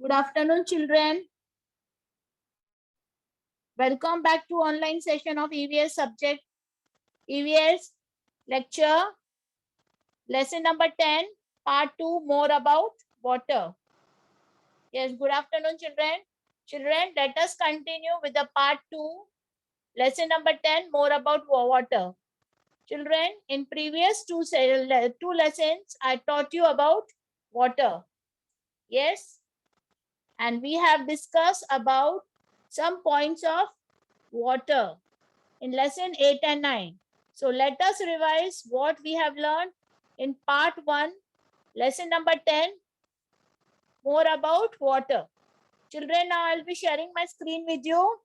Good afternoon, children. Welcome back to online session of EVS subject. EVS lecture, lesson number 10, part 2, more about water. Yes, good afternoon, children. Children, let us continue with the part 2, lesson number 10, more about water. Children, in previous two lessons, I taught you about water. Yes, and we have discussed about some points of water in lesson 8 and 9. So let us revise what we have learned in part 1, lesson number 10, more about water. Children, now I'll be sharing my screen with you.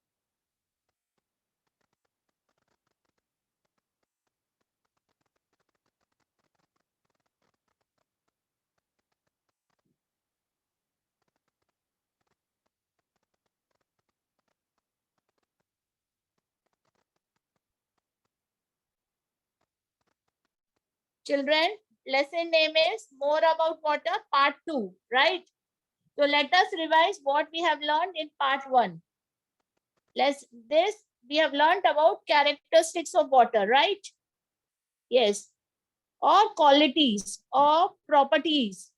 Children, lesson name is more about water, part 2, right? So let us revise what we have learned in part 1. We have learned about characteristics of water, right? Yes. Or qualities or properties.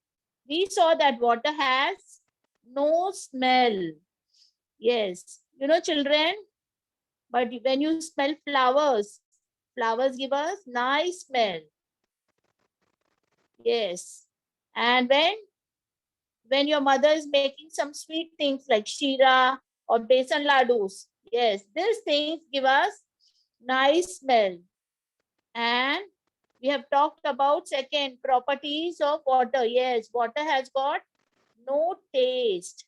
We saw that water has no smell. Yes. Children, but when you smell flowers, flowers give us nice smell. Yes. And when your mother is making some sweet things like shira or besan ladus, yes, these things give us nice smell. And we have talked about second properties of water. Yes, water has got no taste.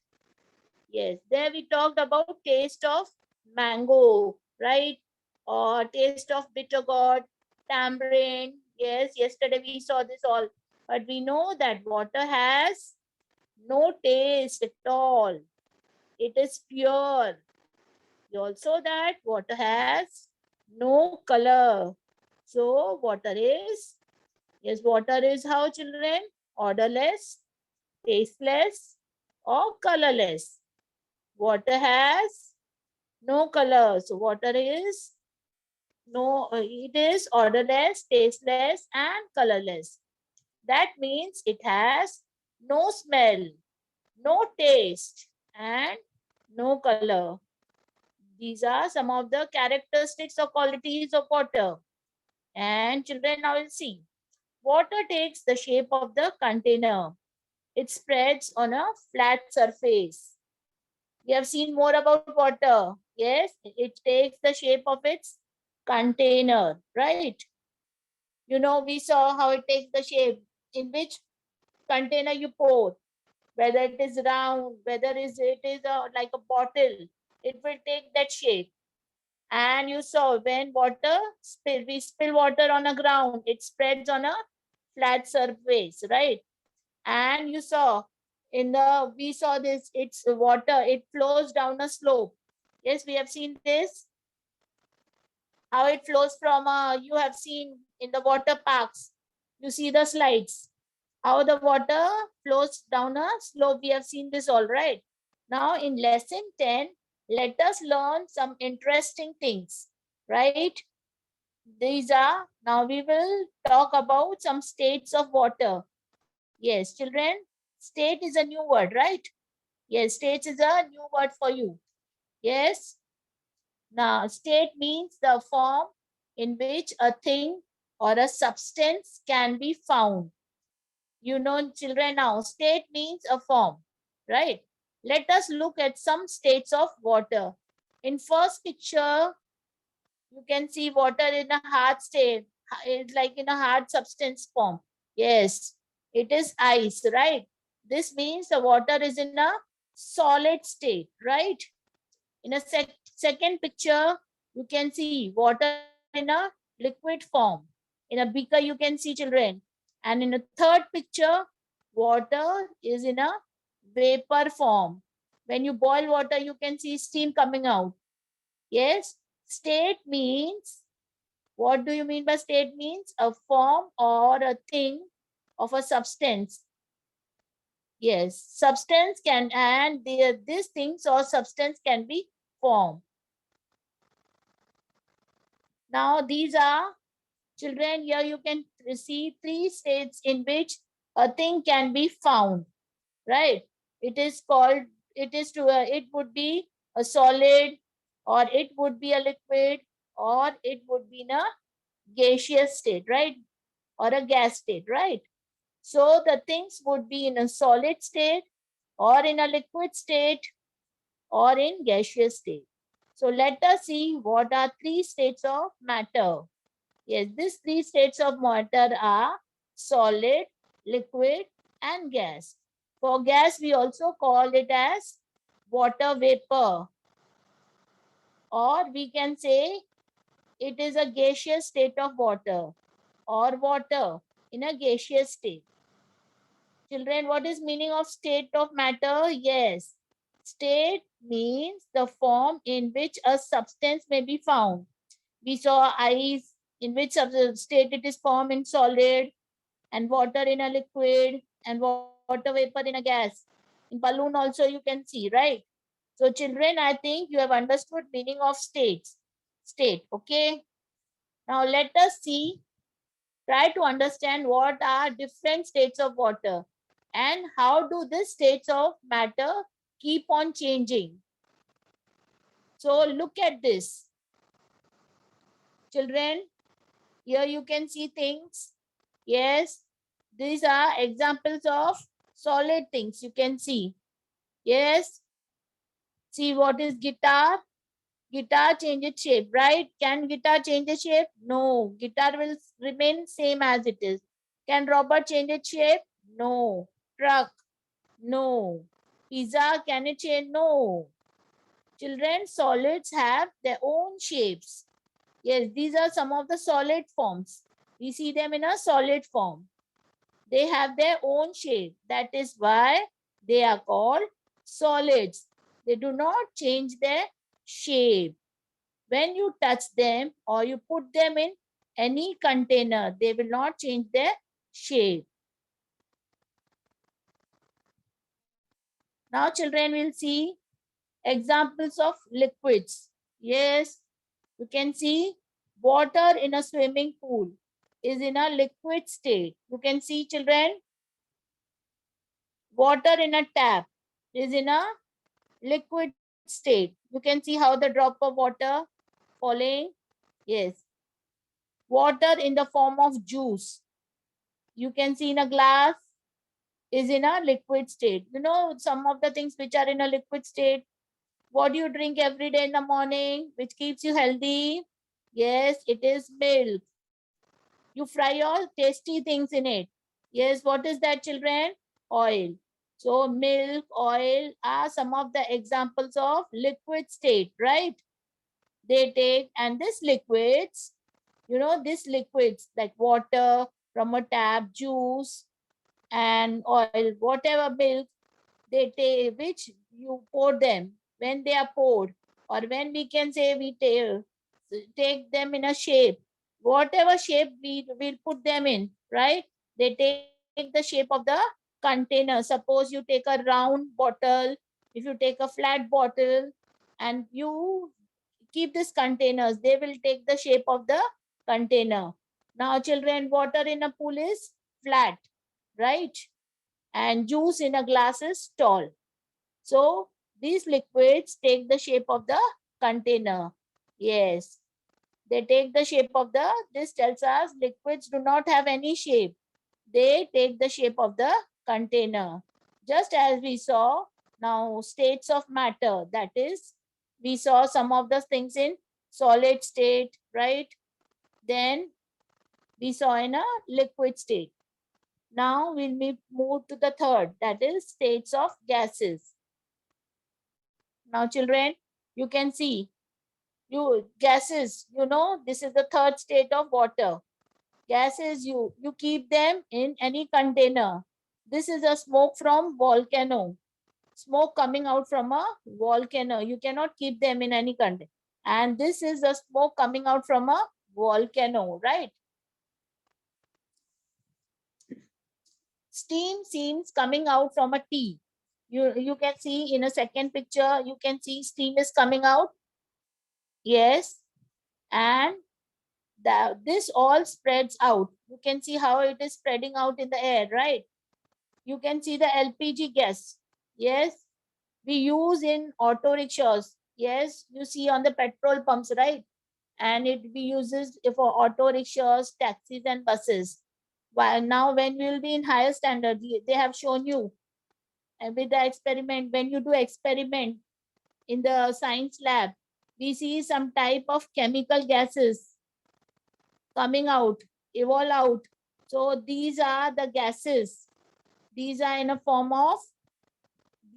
Yes, there we talked about taste of mango, right? Or taste of bitter gourd, tamarind. Yes, yesterday we saw this all. But we know that water has no taste at all. It is pure. Also that water has no color. So water is, yes, water is how, children? Odorless, tasteless, or colorless. Water has no color. So water is it is odorless, tasteless, and colorless. That means it has no smell, no taste, and no color. These are some of the characteristics or qualities of water. And children, now will see. Water takes the shape of the container. It spreads on a flat surface. We have seen more about water. Yes, it takes the shape of its container, right? We saw how it takes the shape in which container you pour, whether it is round, whether it is like a bottle, it will take that shape. And you saw when we spill water on a ground, it spreads on a flat surface, right? And you saw we saw this, it's water, it flows down a slope. Yes, we have seen this, how it flows from you have seen in the water parks, you see the slides, how the water flows down a slope. We have seen this all, right? Now in lesson 10, let us learn some interesting things, right? These are, now we will talk about some states of water. Yes, children, state is a new word, right? Yes, state is a new word for you. Yes. Now, state means the form in which a thing or a substance can be found. Children, now state means a form, right? Let us look at some states of water. In first picture, you can see water in a hard state. It's like in a hard substance form. Yes, it is ice, right? This means the water is in a solid state, right? In a second picture, you can see water in a liquid form. In a beaker, you can see, children. And in a third picture, water is in a vapor form. When you boil water, you can see steam coming out. Yes, state means, what do you mean by state means? A form or a thing of a substance Yes, substance can, and these things or substance can be formed. Now these are, children, here you can see three states in which a thing can be found, right? It is called, it would be a solid, or it would be a liquid, or it would be in a gaseous state, right? Or a gas state, right? So the things would be in a solid state, or in a liquid state, or in gaseous state. So let us see what are three states of matter. Yes, these three states of matter are solid, liquid, and gas. For gas, we also call it as water vapor, or we can say it is a gaseous state of water, or water in a gaseous state. Children, what is meaning of state of matter? Yes, state means the form in which a substance may be found. We saw ice, in which state it is formed in solid, and water in a liquid, and water vapor in a gas. In balloon also you can see, right? So children, I think you have understood meaning of states. State, okay? Now let us see, try to understand what are different states of water and how do these states of matter keep on changing. So look at this. Children, here you can see things. Yes, these are examples of solid things you can see. Yes, see what is guitar? Guitar changes shape, right? Can guitar change its shape? No, guitar will remain same as it is. Can rubber change its shape? No. Truck? No. Pizza, can it change? No. Children, solids have their own shapes. Yes, these are some of the solid forms. We see them in a solid form. They have their own shape. That is why they are called solids. They do not change their shape. When you touch them or you put them in any container, they will not change their shape. Now children will see examples of liquids. Yes, you can see water in a swimming pool is in a liquid state. You can see children, water in a tap is in a liquid state. You can see how the drop of water falling. Yes. Water in the form of juice, you can see in a glass, is in a liquid state. You know, some of the things which are in a liquid state, what do you drink every day in the morning, which keeps you healthy? Yes, it is milk. You fry all tasty things in it. Yes, what is that, children? Oil. So milk, oil are some of the examples of liquid state, right? They take, and this liquids, you know, these liquids like water from a tap, juice, and oil, whatever milk, they take, which you pour them, when they are poured, or when we can say we take them in a shape, whatever shape we will put them in, right? They take the shape of the container. Suppose you take a round bottle, if you take a flat bottle and you keep these containers, they will take the shape of the container. Now children, water in a pool is flat, right? And juice in a glass is tall. So these liquids take the shape of the container. Yes, they take the shape of the, this tells us liquids do not have any shape. They take the shape of the container. Just as we saw now states of matter, that is, we saw some of the things in solid state, right? Then we saw in a liquid state. Now we'll move to the third, that is states of gases. Now children, you can see, you gases, you know, this is the third state of water. Gases, you keep them in any container. This is a smoke from volcano. Smoke coming out from a volcano. You cannot keep them in any container. And this is the smoke coming out from a volcano, right? steam seems coming out from a tea. You can see in a second picture, you can see steam is coming out. Yes. And this all spreads out. You can see how it is spreading out in the air, right? You can see the LPG gas. Yes. We use in auto rickshaws. Yes. You see on the petrol pumps, right? And it be uses for auto rickshaws, taxis and buses. While now when we will be in higher standard, they have shown you with the experiment, when you do experiment in the science lab, we see some type of chemical gases coming out, evolve out. So these are the gases. These are in a form of,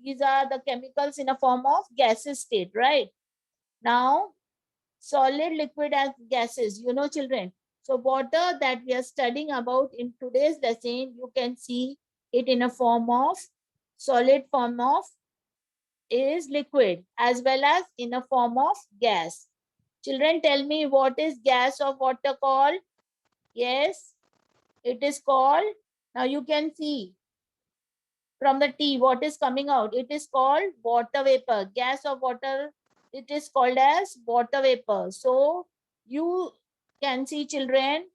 these are the chemicals in a form of gases state, right? Now, solid, liquid as gases, you know, children. So water that we are studying about in today's lesson, you can see it in a form of solid form of is liquid as well as in a form of gas. Children, tell me what is gas of water called? Yes, it is called. Now you can see from the tea what is coming out. It is called water vapor. Gas of water, it is called as water vapor. So you can see, children,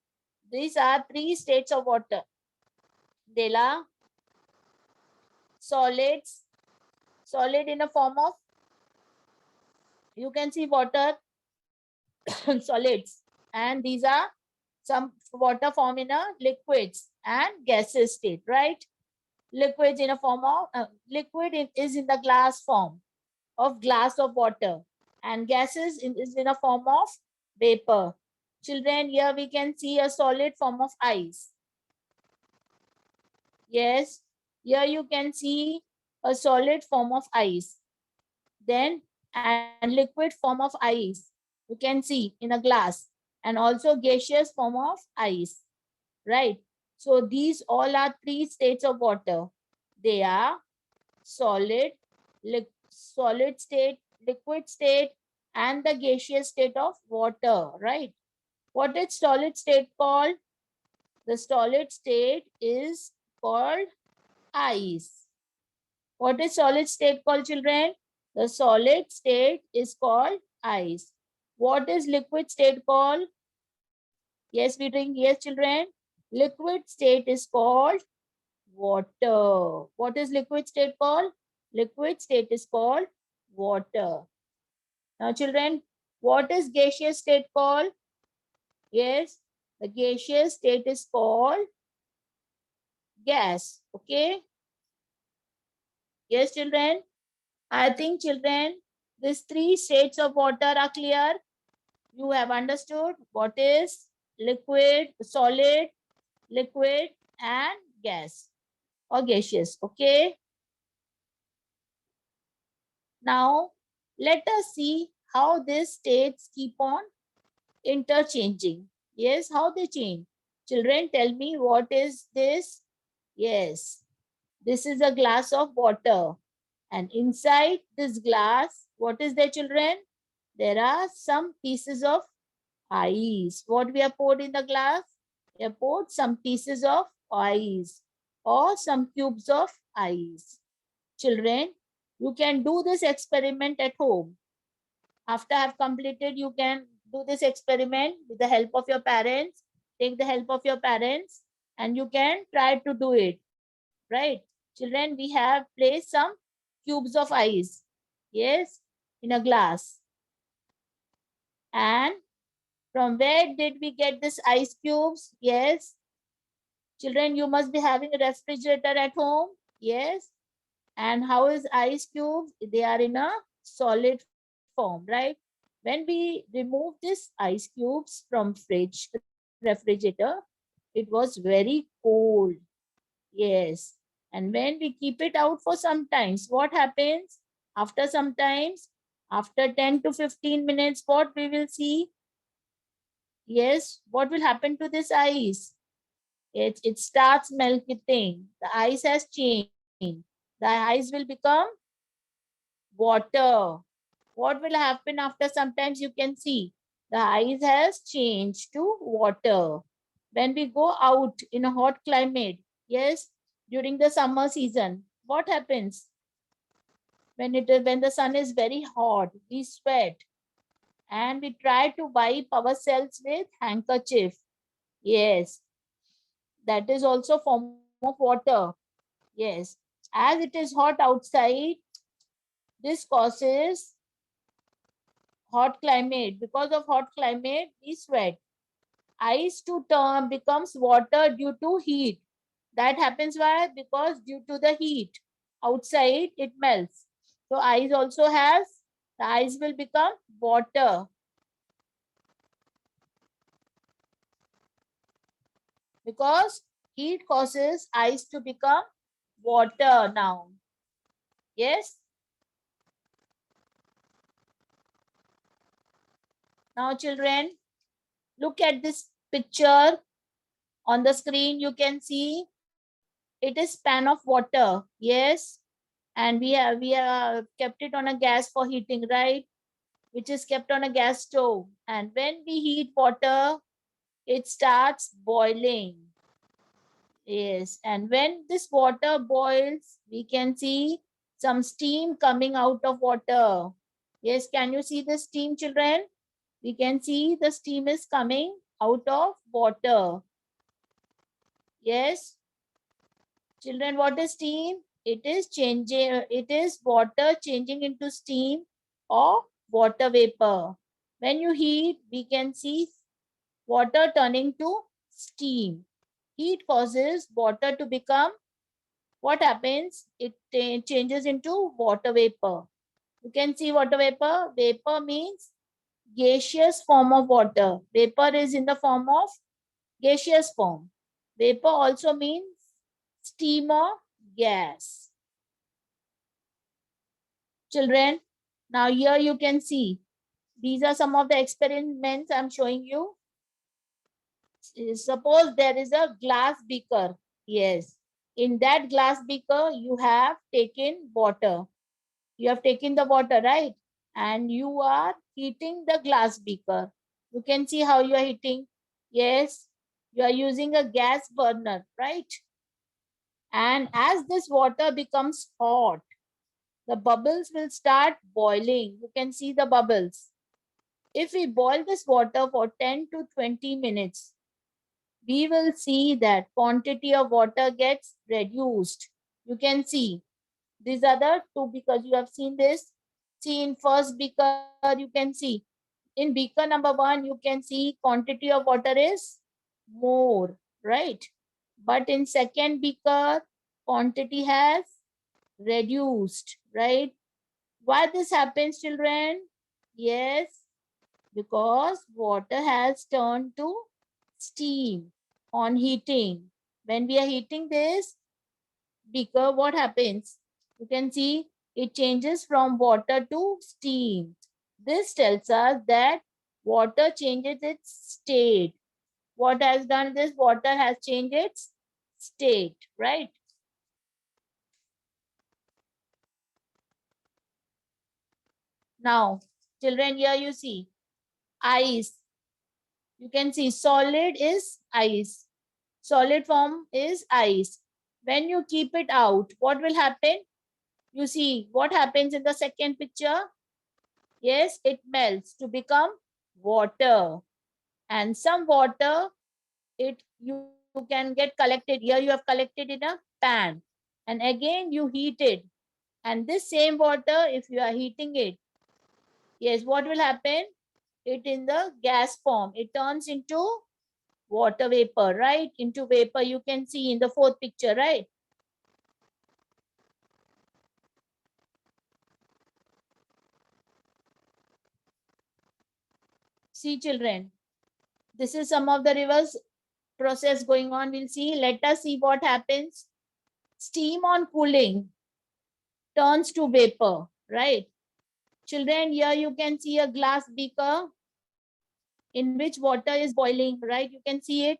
these are three states of water. They are solids, solid in a form of, you can see water solids, and these are some water form in a liquids and gases state, right? Liquids in a form of liquid is in the glass form of glass of water, and gases is in a form of vapor. Children, here we can see a solid form of ice. Yes, here you can see a solid form of ice. Then, and liquid form of ice, you can see in a glass, and also gaseous form of ice, right? So these all are three states of water. They are solid, solid state, liquid state, and the gaseous state of water, right? What is solid state called? The solid state is called ice. What is solid state called, children? The solid state is called ice. What is liquid state called? Yes, we drink. Yes, children. Liquid state is called water. What is liquid state called? Liquid state is called water. Now, children, what is gaseous state called? Yes, the gaseous state is called gas. Okay. Yes, children. I think, children, these three states of water are clear. You have understood what is liquid, solid, liquid, and gas or gaseous. Okay. Now, let us see how these states keep on interchanging. Yes, how they change. Children, tell me what is this? Yes, this is a glass of water. And inside this glass, what is there, children? There are some pieces of ice. What we have poured in the glass? We have poured some pieces of ice or some cubes of ice. Children, you can do this experiment at home. After I have completed, you can do this experiment with the help of your parents. Take the help of your parents and you can try to do it, right? Children, we have placed some cubes of ice, yes, in a glass. And from where did we get this ice cubes? Yes. Children, you must be having a refrigerator at home. Yes. And how is ice cubes? They are in a solid form, right? When we remove this ice cubes from fridge, refrigerator, it was very cold. Yes. And when we keep it out for some times, what happens? After some times, after 10 to 15 minutes, what we will see? Yes, what will happen to this ice? It starts melting. The ice has changed. The ice will become water. What will happen after sometimes you can see the ice has changed to water. When we go out in a hot climate, yes, during the summer season. What happens when the sun is very hot? We sweat and we try to wipe ourselves with handkerchief. Yes, that is also form of water. Yes, as it is hot outside, this causes hot climate. Because of hot climate, we sweat. Ice to turn becomes water due to heat. That happens why? Because due to the heat outside, it melts. So ice also has, the ice will become water. Because heat causes ice to become water now. Yes. Now children, look at this picture on the screen. You can see it is pan of water. Yes. And we have kept it on a gas for heating, right? Which is kept on a gas stove. And when we heat water, it starts boiling. Yes, and when this water boils, we can see some steam coming out of water. Yes, can you see the steam, children? We can see the steam is coming out of water. Yes, children, what is steam? It is changing, it is water changing into steam or water vapor. When you heat, we can see water turning to steam. Heat causes water to become, what happens? It changes into water vapor. You can see water vapor. Vapor means gaseous form of water. Vapor is in the form of gaseous form. Vapor also means steam or gas. Children, now here you can see, these are some of the experiments I'm showing you. Suppose there is a glass beaker. Yes. In that glass beaker, you have taken water. You have taken the water, right? And you are heating the glass beaker. You can see how you are heating. Yes. You are using a gas burner, right? And as this water becomes hot, the bubbles will start boiling. You can see the bubbles. If we boil this water for 10 to 20 minutes, we will see that quantity of water gets reduced. You can see these are the two because you have seen this. See in first beaker, you can see in beaker number 1, you can see quantity of water is more, right? But in second beaker, quantity has reduced, right? Why this happens, children? Yes, because water has turned to steam on heating. When we are heating this beaker, what happens? You can see it changes from water to steam. This tells us that water changes its state. What has done this? Water has changed its state, right? Now, children, here you see ice. You can see solid is ice. Solid form is ice. When you keep it out, what will happen? You see what happens in the second picture? Yes, it melts to become water. And some water, it you can get collected. Here you have collected in a pan. And again you heat it. And this same water, if you are heating it, yes, what will happen? It in the gas form. It turns into water vapor, right? Into vapor, you can see in the fourth picture, right? See, children, this is some of the reverse process going on. We'll see. Let us see what happens. Steam on cooling turns to vapor, right? Children, here you can see a glass beaker in which water is boiling, right? You can see it.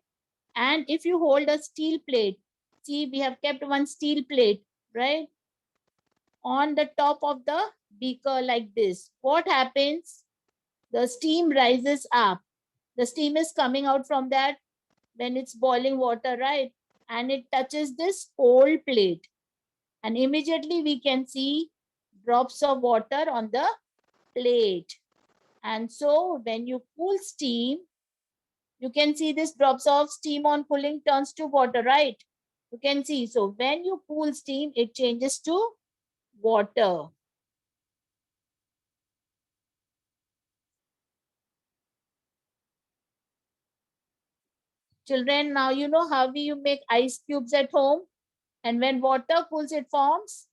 And if you hold a steel plate, see, we have kept one steel plate, right? On the top of the beaker like this. What happens? The steam rises up. The steam is coming out from that when it's boiling water, right? and it touches this cold plate, and immediately we can see drops of water on the plate. And so when you cool steam, you can see this drops of steam on cooling turns to water, right? You can see. So when you cool steam, it changes to water. Children, now you know how you make ice cubes at home. And when water cools, it forms.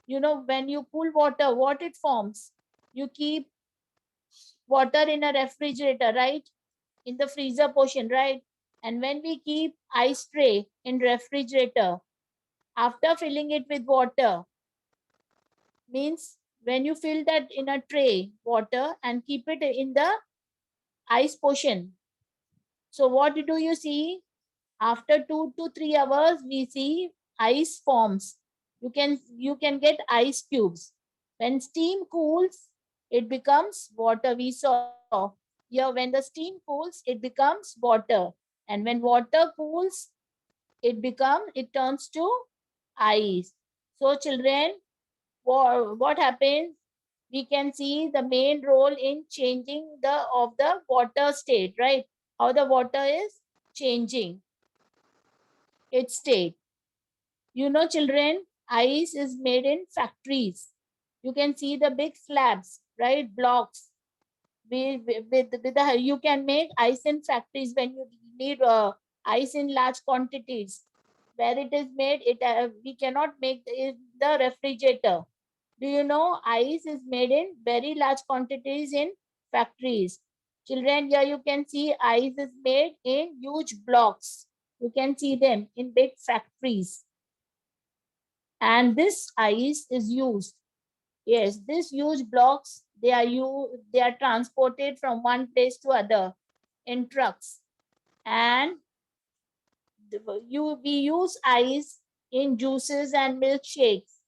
You know, when you cool water, what it forms? You keep water in a refrigerator, right? In the freezer portion, right? And when we keep ice tray in refrigerator, after filling it with water, means when you fill that in a tray water and keep it in the ice portion. So what do you see? After 2 to 3 hours, we see ice forms. You can get ice cubes. When steam cools, it becomes water. We saw here when the steam cools, it becomes water. And when water cools, it turns to ice. So children, what happens? We can see the main role in changing the water state, right? How the water is changing its state. You know, children, ice is made in factories. You can see the big slabs, right? Blocks. You can make ice in factories when you need ice in large quantities. Where it is made, we cannot make in the refrigerator. Do you know ice is made in very large quantities in factories? Children, here you can see ice is made in huge blocks. You can see them in big factories. And this ice is used. Yes, these huge blocks, they are transported from one place to other in trucks. And we use ice in juices and milkshakes.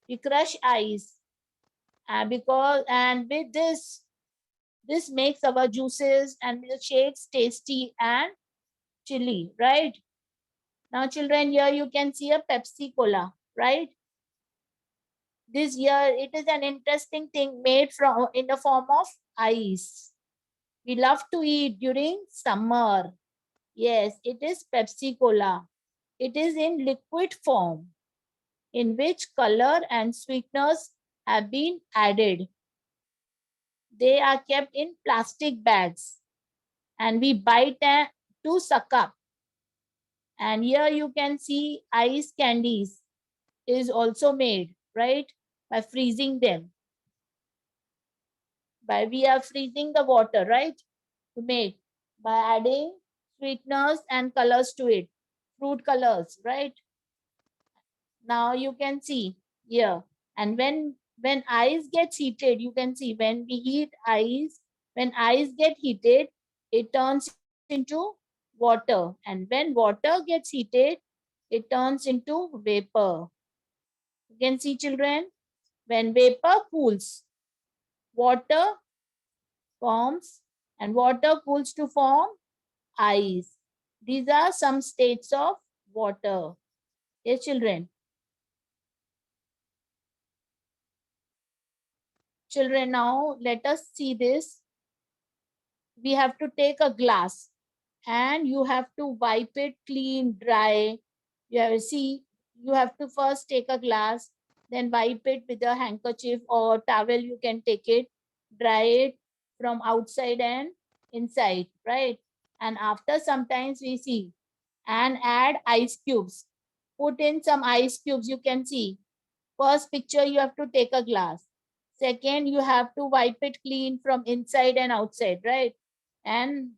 We crush ice and with this makes our juices and milkshakes tasty and chilly, right? Now, children, here you can see a Pepsi Cola, right? This year, it is an interesting thing made from in the form of ice. We love to eat during summer. Yes, it is Pepsi Cola. It is in liquid form, in which color and sweeteners have been added. They are kept in plastic bags and we bite to suck up. And here you can see ice candies is also made, right? By freezing them. We are freezing the water, right? To make by adding sweeteners and colors to it, fruit colors, right? Now you can see here. And when ice gets heated, you can see when we heat ice, when ice get heated, it turns into water. And when water gets heated, it turns into vapor. You can see, children, when vapor cools, water forms and water cools to form ice. These are some states of water. Yes, children. Children, now let us see this. We have to take a glass and you have to wipe it clean, dry. You have to first take a glass, then wipe it with a handkerchief or towel. You can take it, dry it from outside and inside, right? And after sometimes we see and add ice cubes. Put in some ice cubes, you can see. First picture, you have to take a glass. Second, you have to wipe it clean from inside and outside, right? And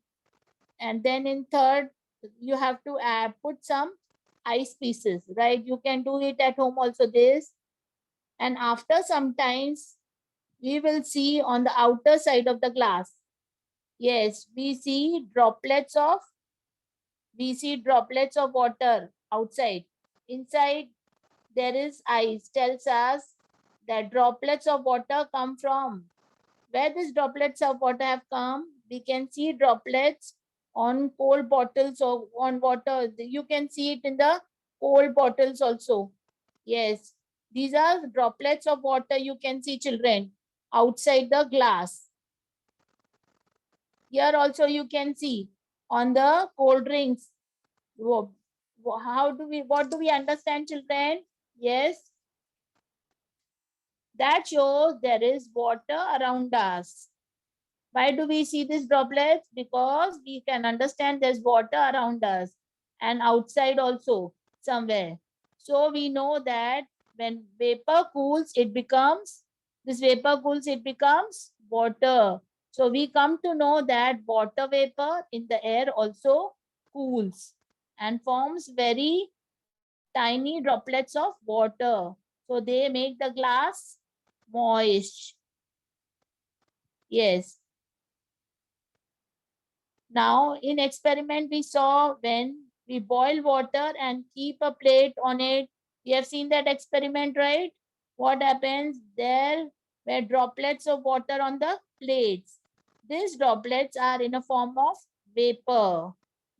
then in third, you have to put some ice pieces, right? You can do it at home also this. And after sometimes, we will see on the outer side of the glass. Yes, we see droplets of water outside. Inside, there is ice, tells us that droplets of water come from. Where these droplets of water have come, we can see droplets on cold bottles or on water. You can see it in the cold bottles also. Yes, these are droplets of water you can see, children, outside the glass. Here also you can see on the cold drinks. How do we, what do we understand, children? Yes, that shows there is water around us. Why do we see these droplets? Because we can understand there's water around us and outside also somewhere. So we know that when vapor cools, it becomes, this vapor cools, it becomes water. So we come to know that water vapor in the air also cools and forms very tiny droplets of water. So they make the glass moist. Yes. Now, in experiment, we saw when we boil water and keep a plate on it. We have seen that experiment, right? What happens? There were droplets of water on the plates. These droplets are in a form of vapor.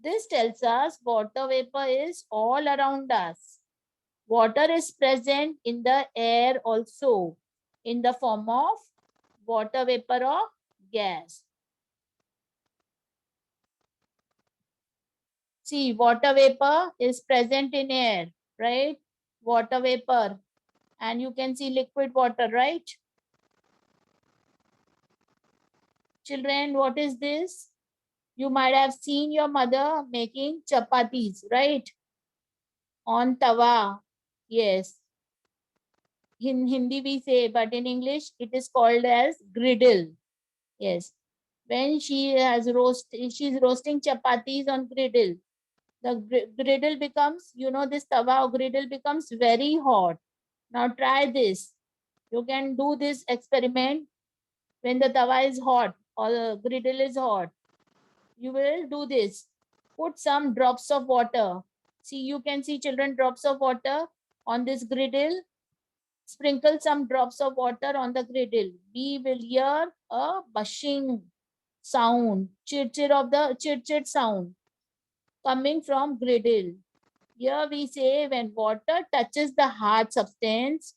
This tells us water vapor is all around us. Water is present in the air also in the form of water vapor or gas. See, water vapor is present in air, right? Water vapor. And you can see liquid water, right? Children, what is this? You might have seen your mother making chapatis, right? On tawa. Yes. In Hindi we say, but in English it is called as griddle. Yes. When she's roasting chapatis on griddle. The griddle becomes, you know, this tawa or griddle becomes very hot. Now try this. You can do this experiment when the tawa is hot or the griddle is hot. You will do this. Put some drops of water. See, you can see, children, drops of water on this griddle. Sprinkle some drops of water on the griddle. We will hear a bushing sound, chir of the chir sound coming from griddle. Here we say when water touches the hard substance,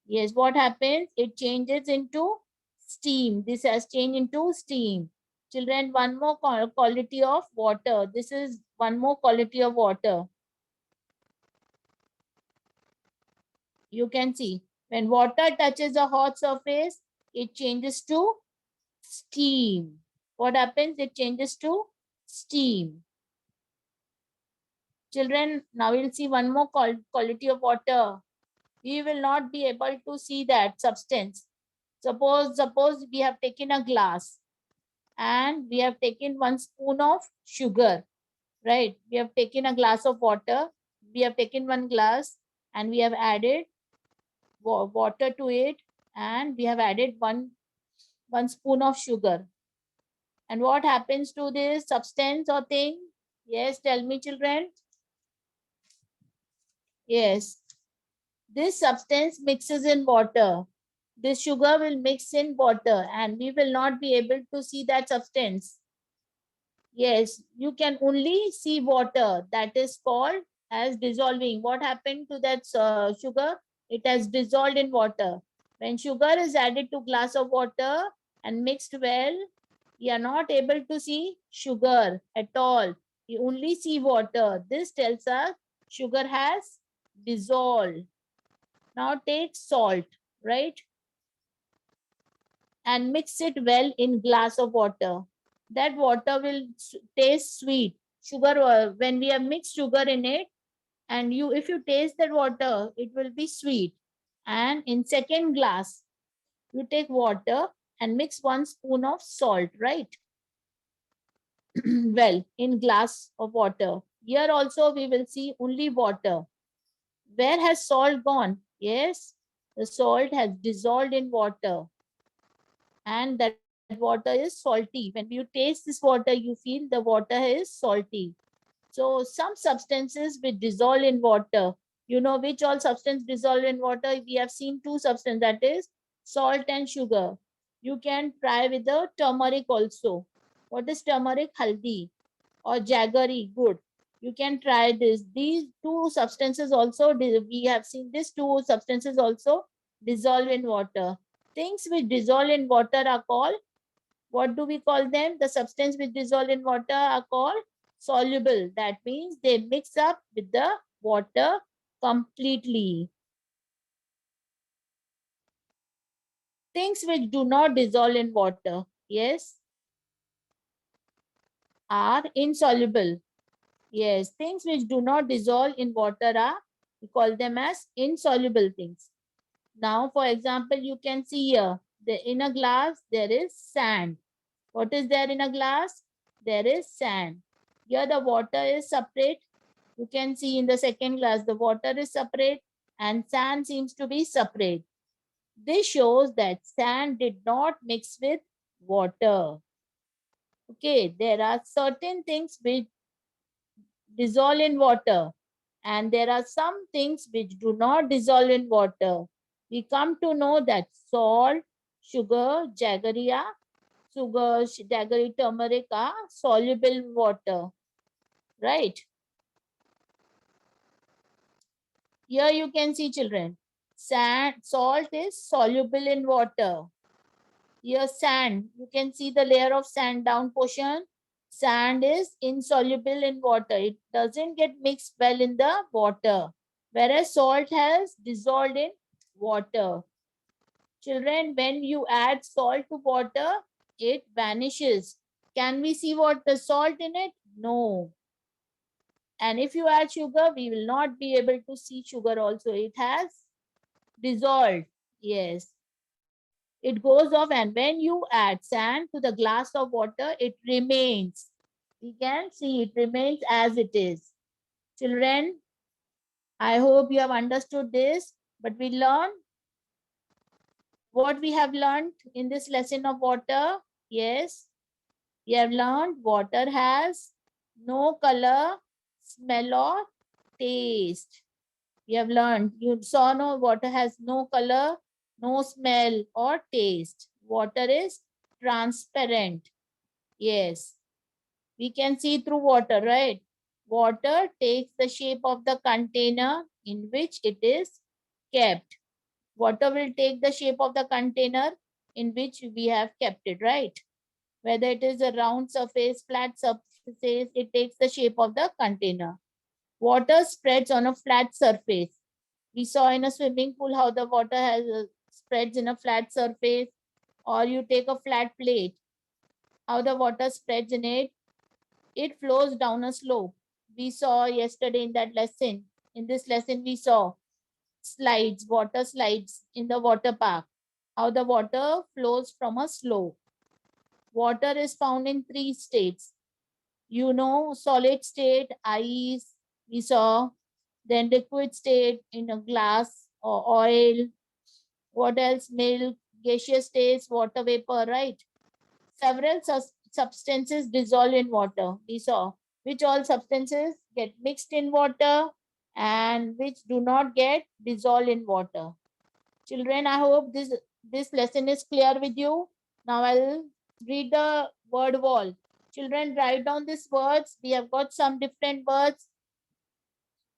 yes, what happens? It changes into steam. This has changed into steam. Children, one more quality of water. This is one more quality of water. You can see when water touches a hot surface, it changes to steam. What happens? It changes to steam. Children, now we'll see one more quality of water. We will not be able to see that substance. Suppose we have taken a glass and we have taken 1 spoon of sugar, right? We have taken a glass of water. We have taken 1 glass and we have added water to it and we have added one spoon of sugar. And what happens to this substance or thing? Yes, tell me, children. Yes, this substance mixes in water. This sugar will mix in water and we will not be able to see that substance. Yes, you can only see water. That is called as dissolving. What happened to that sugar? It has dissolved in water. When sugar is added to glass of water and mixed well, you are not able to see sugar at all. You only see water. This tells us sugar has dissolved. Now take salt, right? And mix it well in glass of water. That water will taste sweet. Sugar, when we have mixed sugar in it, and you, if you taste that water, it will be sweet. And in second glass, you take water and mix 1 spoon of salt, right? Well, in glass of water. Here also we will see only water. Where has salt gone? Yes, the salt has dissolved in water. And that water is salty. When you taste this water, you feel the water is salty. So some substances will dissolve in water. You know which all substance dissolve in water? We have seen 2 substances, that is salt and sugar. You can try with the turmeric also. What is turmeric? Haldi. or jaggery. Good. You can try this. These two substances also, we have seen these two substances also dissolve in water. Things which dissolve in water are called, what do we call them? The substance which dissolve in water are called soluble. That means they mix up with the water completely. Things which do not dissolve in water, yes, are insoluble. Yes, things which do not dissolve in water are, we call them as insoluble things. Now, for example, you can see here, in a glass, there is sand. What is there in a glass? There is sand. Here the water is separate. You can see in the second glass, the water is separate and sand seems to be separate. This shows that sand did not mix with water. Okay, there are certain things which dissolve in water and there are some things which do not dissolve in water. We come to know that salt, sugar, jaggery, turmeric are soluble in water, right? Here you can see, children, salt is soluble in water. Here sand, you can see the layer of sand down portion. Sand is insoluble in water. It doesn't get mixed well in the water. Whereas salt has dissolved in water. Children, when you add salt to water, it vanishes. Can we see what the salt in it? No. And if you add sugar, we will not be able to see sugar also. It has dissolved. Yes. It goes off, and when you add sand to the glass of water, it remains. We can see it remains as it is. Children, I hope you have understood this, but we learn what we have learned in this lesson of water. Yes, we have learned water has no color, smell or taste. We have learned, you saw, no, water has no color, no smell or taste. Water is transparent. Yes, we can see through water, right? Water takes the shape of the container in which it is kept. Water will take the shape of the container in which we have kept it, right? Whether it is a round surface, flat surface, it takes the shape of the container. Water spreads on a flat surface. We saw in a swimming pool how the water has spreads in a flat surface, or you take a flat plate, how the water spreads in it. It flows down a slope. We saw yesterday in that lesson. In this lesson, we saw slides, water slides in the water park, how the water flows from a slope. Water is found in 3 states. You know, solid state, ice, we saw, then liquid state in a glass or oil. What else? Milk, gaseous state, water vapor, right? Several substances dissolve in water. We saw which all substances get mixed in water and which do not get dissolved in water. Children, I hope this lesson is clear with you. Now I'll read the word wall. Children, write down these words. We have got some different words.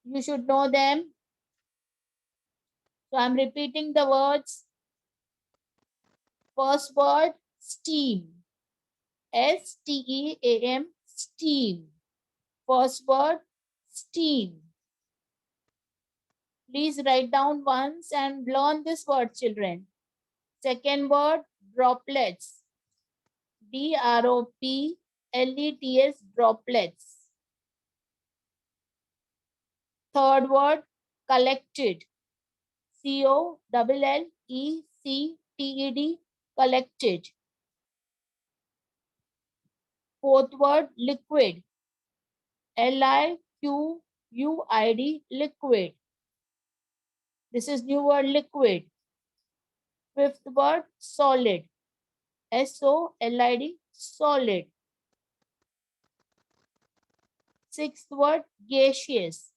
You should know them. So I'm repeating the words. First word, steam. STEAM, steam. First word, steam. Please write down once and learn this word, children. Second word, droplets. DROPLETS, droplets. Third word, collected. COLLECTED, collected. Fourth word, liquid. LIQUID, liquid. This is new word, liquid. Fifth word, solid. SOLID, solid. Sixth word, gaseous.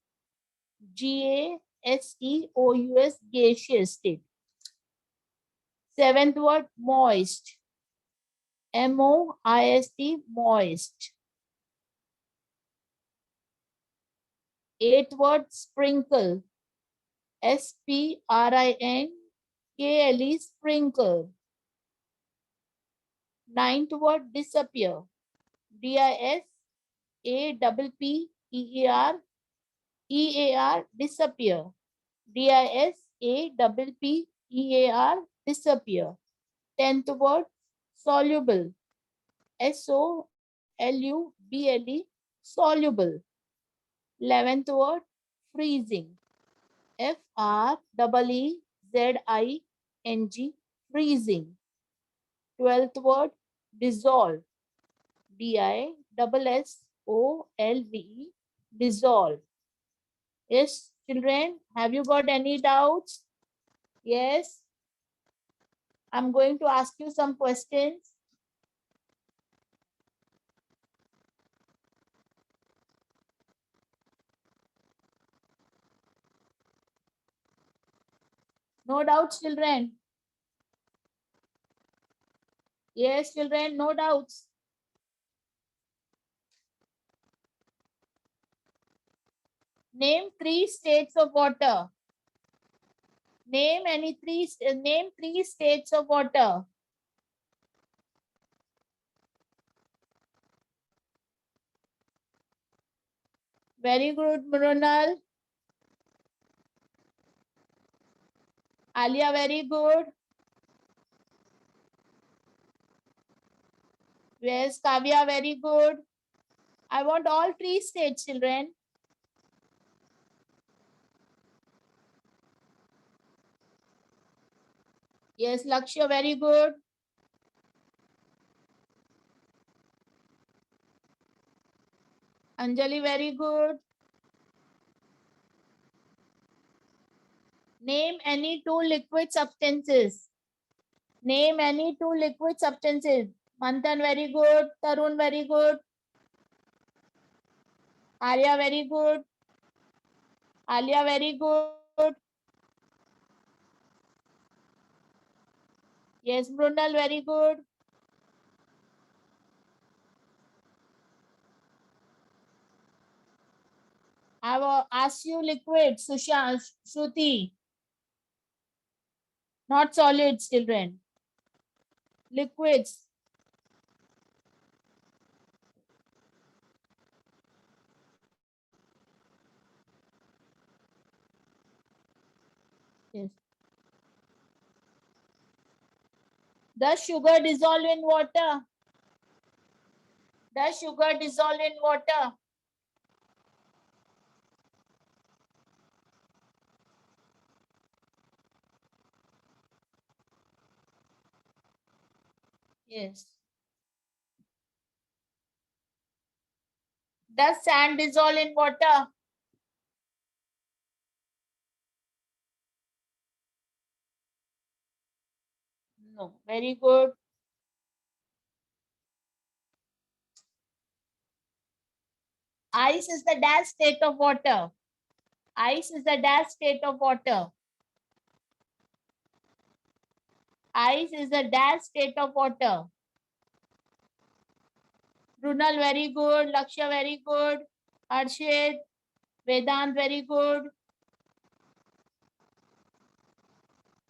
GASEOUS, gaseous state. Seventh word, moist. MOIST, moist. Eighth word, sprinkle. SPRINKLE, sprinkle. Ninth word, disappear. DISAPPEAR, disappear. DISAPPEAR, disappear. Tenth word, soluble. SOLUBLE, soluble. 11th word, freezing. FREEZING, freezing. 12th word, dissolve. DISSOLVE, dissolve. Yes, children, have you got any doubts? Yes. I'm going to ask you some questions. No doubts, children. Yes, children, no doubts. Name 3 states of water. Name three states of water. Very good, Mrunal. Alia, very good. Yes, Kavya, very good. I want all 3 states, children. Yes, Lakshya, very good. Anjali, very good. Name any 2 liquid substances. Name any 2 liquid substances. Manthan, very good. Tarun, very good. Arya, very good. Alia, very good. Yes, Brunel, very good. I will ask you liquid, Sushant, Shruti. Not solids, children. Liquids. Yes. Does sugar dissolve in water? Does sugar dissolve in water? Yes. Does sand dissolve in water? No. Very good. Ice is the dash state of water. Ice is the dash state of water. Ice is the dash state of water. Brunal, very good. Lakshya, very good. Arshid, Vedant, very good.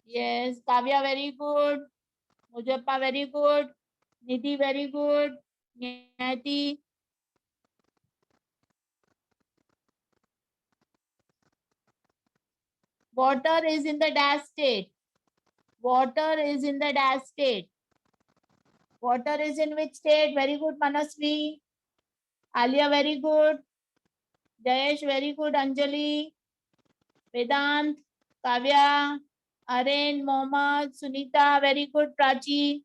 Yes, Kavya, very good. Mujappa, very good. Nidhi, very good. Nyati. Water is in the dash state. Water is in the dash state. Water is in which state? Very good, Manasvi. Alia, very good. Jayesh, very good. Anjali, Vedant, Kavya, Aren, Mohammad, Sunita, very good. Prachi.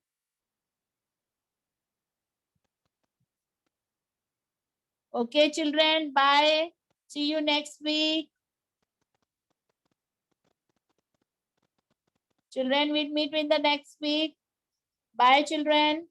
Okay, children, bye. See you next week. Children, we'll meet in the next week. Bye, children.